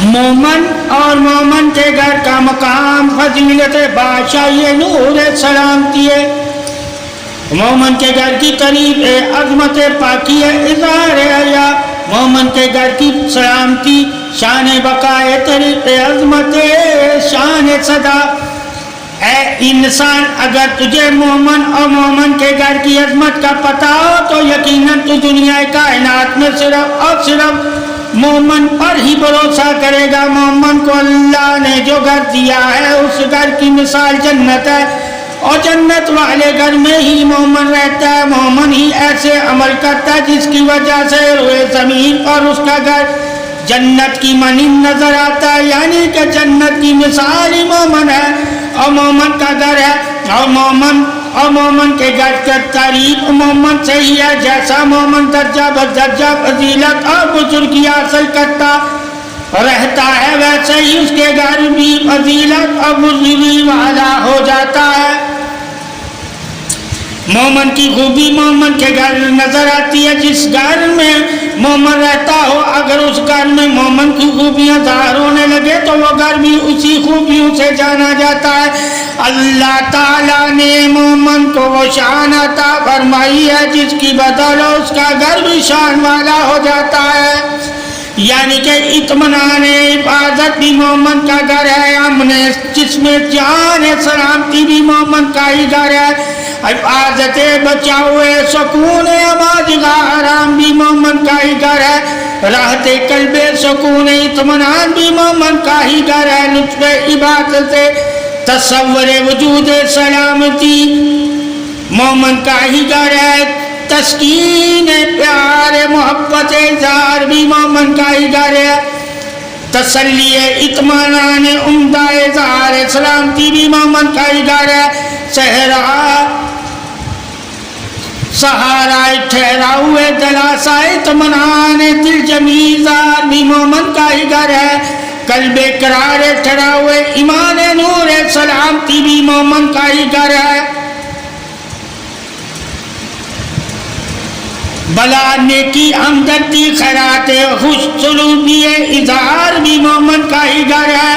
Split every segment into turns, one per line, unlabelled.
مومن اور مومن کے گھر کا مقام فضیلت بادشاہی نور سلامتی ہے. مومن کے گھر کی تعریف عظمت پاکی اظہار حیا. مومن کے گھر کی سلامتی شان بقائے تعریف عظمت شان صدا. اے انسان اگر تجھے مومن اور مومن کے گھر کی عظمت کا پتہ ہو تو یقیناً تو دنیا کائنات میں صرف اور صرف مومن پر ہی بھروسہ کرے گا. مومن کو اللہ نے جو گھر دیا ہے اس گھر کی مثال جنت ہے اور جنت والے گھر میں ہی مومن رہتا ہے. مومن ہی ایسے عمل کرتا ہے جس کی وجہ سے روئے زمین پر اس کا گھر جنت کی مانند نظر آتا ہے. یعنی کہ جنت کی مثال ہی مومن ہے اور مومن کا گھر ہے. اور مومن کے گھر کا تعریف مومن سے ہی ہے. جیسا مومن درجہ بدرجہ فضیلت اور بزرگی حاصل کرتا رہتا ہے ویسے ہی اس کے گھر بھی فضیلت اور بزرگی والا ہو جاتا ہے. مومن کی خوبی مومن کے گھر نظر آتی ہے. جس گھر میں مومن رہتا ہو اگر اس گھر میں مومن کی خوبیاں ظاہر ہونے لگے تو وہ گھر بھی اسی خوبیوں سے جانا جاتا ہے. اللہ تعالیٰ نے مومن کو وہ شان عطا فرمائی ہے جس کی بدولت اس کا گھر بھی شان والا ہو جاتا ہے. یعنی کہ اطمینان حفاظت بھی مومن کا گھر ہے. امن جسم جان سلامتی بھی مومن کا ہی گھر ہے. حفاظت بچاؤ سکون اماجگاہ آرام بھی مومن کا ہی گھر ہے. راحت قلب سکون اطمینان بھی مومن کا ہی گھر ہے. لطف عبادت تصور وجود سلامتی مومن کا ہی گھر ہے. تسکین پیار محبت اظہار بھی مومن کا ہی گھر ہے. تسلی اطمینان عمدہ اظہار سلامتی بھی مومن کا ہی گھر ہے. سہارا ٹھہرا ہوئے دلاسا اطمینان دل جمی اظہار بھی مومن کا ہی گھر ہے. قلب قرار ٹھہرا ہوئے ایمان نور سلامتی بھی مومن کا ہی گھر ہے. بلا نیکی ہمدردی خیرات خوش سلوکی اظہار بھی مومن کا ہی گھر ہے.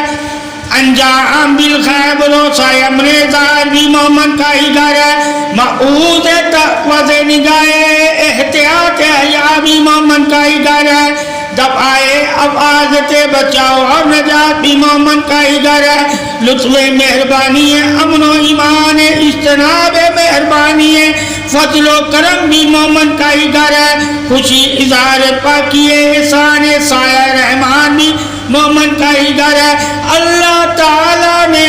انجام بالخیر بھروسہ امر اظہار بھی مومن کا ہی گھر ہے. معوذ تحفظ نگاہ احتیاط حیا بھی مومن کا ہی گھر ہے. دفعہ حفاظت بچاؤ اور نجات بھی مومن کا ہی گھر ہے. لطف مہربانی امن و ایمان اجتناب مہربانی فضل و کرم بھی مومن کا ہی گھر ہے. خوشی اظہار پاکی احسان سایہ رحمان بھی مومن کا ہی گھر ہے. اللہ تعالیٰ نے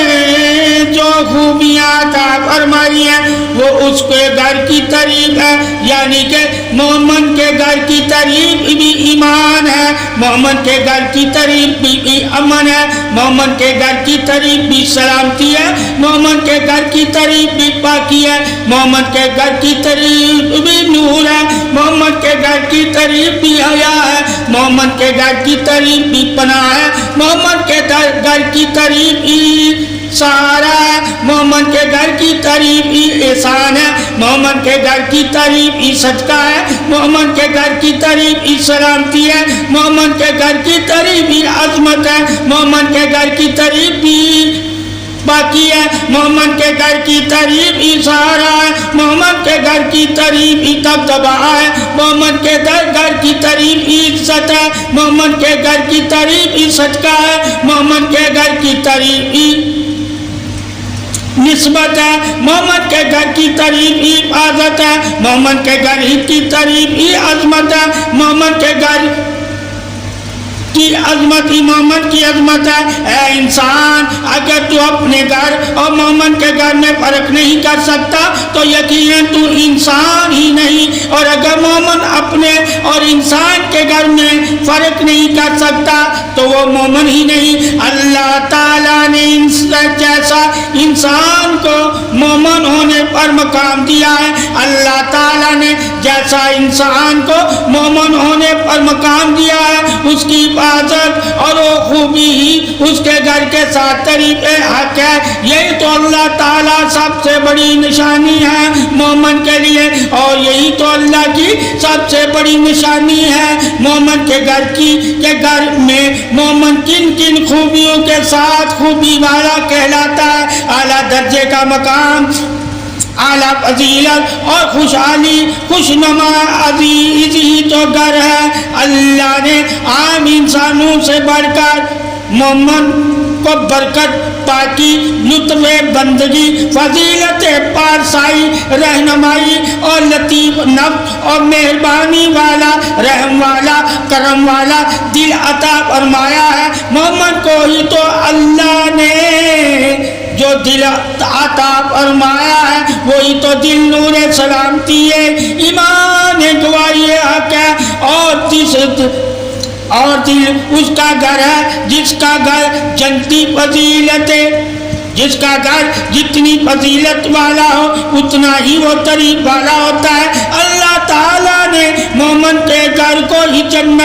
جو خوبیاں عطا فرمائی ہیں وہ اس کے گھر کی تعریف ہے. یعنی کہ مومن کے گھر کی تعریف بھی ایمان ہے. مومن کے گھر کی تعریف بھی امن ہے. مومن کے گھر کی تعریف بھی سلامتی ہے. مومن کے گھر کی تعریف بھی پاکی ہے. مومن کے گھر کی تعریف بھی نور ہے. مومن کے گھر کی تعریف بھی حیا ہے. مومن کے گھر کی تعریف بھی پناہ ہے. مومن کے گھر کی تعریف بھی سہارا ہے. مومن کے گھر کی تعریف بھی احسان ہے. مومن کے گھر کی تعریف بھی صدقہ ہے. مومن کے گھر کی تعریف بھی سلامتی ہے. مومن کے گھر کی تعریف بھی عظمت ہے. مومن کے گھر کی تعریف بھی باقی ہے. مومن کے گھر کی تعریف ہی سہارا ہے. مومن کے گھر کی تعریف ہی دبدبہ ہے. مومن کے گھر کی تعریف ہی عزت ہے. مومن کے گھر کی تعریف ہی صدقہ ہے. مومن کے گھر کی تعریف ہی نسبت ہے. مومن کے گھر کی تعریف ہی حفاظت ہے. مومن کے گھر کی تعریف ہی عظمت ہے. مومن کے گھر کی عظمت ہی مومن کی عظمت ہے. اے انسان اگر تو اپنے گھر اور مومن کے گھر میں فرق نہیں کر سکتا تو یقیناً تو انسان ہی نہیں. اور اگر مومن اپنے اور انسان کے گھر میں فرق نہیں کر سکتا تو وہ مومن ہی نہیں. اللہ تعالیٰ نے جیسا انسان کو مومن ہونے پر مقام دیا ہے اللہ تعالیٰ نے جیسا انسان کو مومن ہونے پر مقام دیا ہے اس کی حفاظت اور وہ خوبی ہی اس کے گھر کے 7 طریقے حق ہے. یہی تو اللہ تعالیٰ سب سے بڑی نشانی ہے مومن کے لیے, اور یہی تو اللہ کی سب سے بڑی نشانی ہے مومن کے گھر کی, کہ گھر میں مومن کن کن خوبیوں کے ساتھ خوبی والا کہلاتا ہے. اعلیٰ درجے کا مقام, اعلیٰ فضیلت اور خوشحالی خوشنما عزیز ہی تو گھر ہے. اللہ نے عام انسانوں سے بڑھ کر مومن کو برکت, پاکی, لطف بندگی, فضیلت پارسائی, رہنمائی اور لطیف نفس اور مہربانی والا, رحم والا, کرم والا دل عطا فرمایا ہے. مومن کو ہی تو اللہ نے جو دل عطا فرمایا ہے وہی تو دل نور سلامتی ہے, ایمان گواہی حق ہے, اور دل اس کا گھر ہے جس کا گھر جنتی فضیلت ہے, جس کا گھر جتنی فضیلت والا ہو اتنا ہی وہ طریق والا ہوتا ہے. اللہ تعالیٰ نے مومن کے گھر کو ہی جنت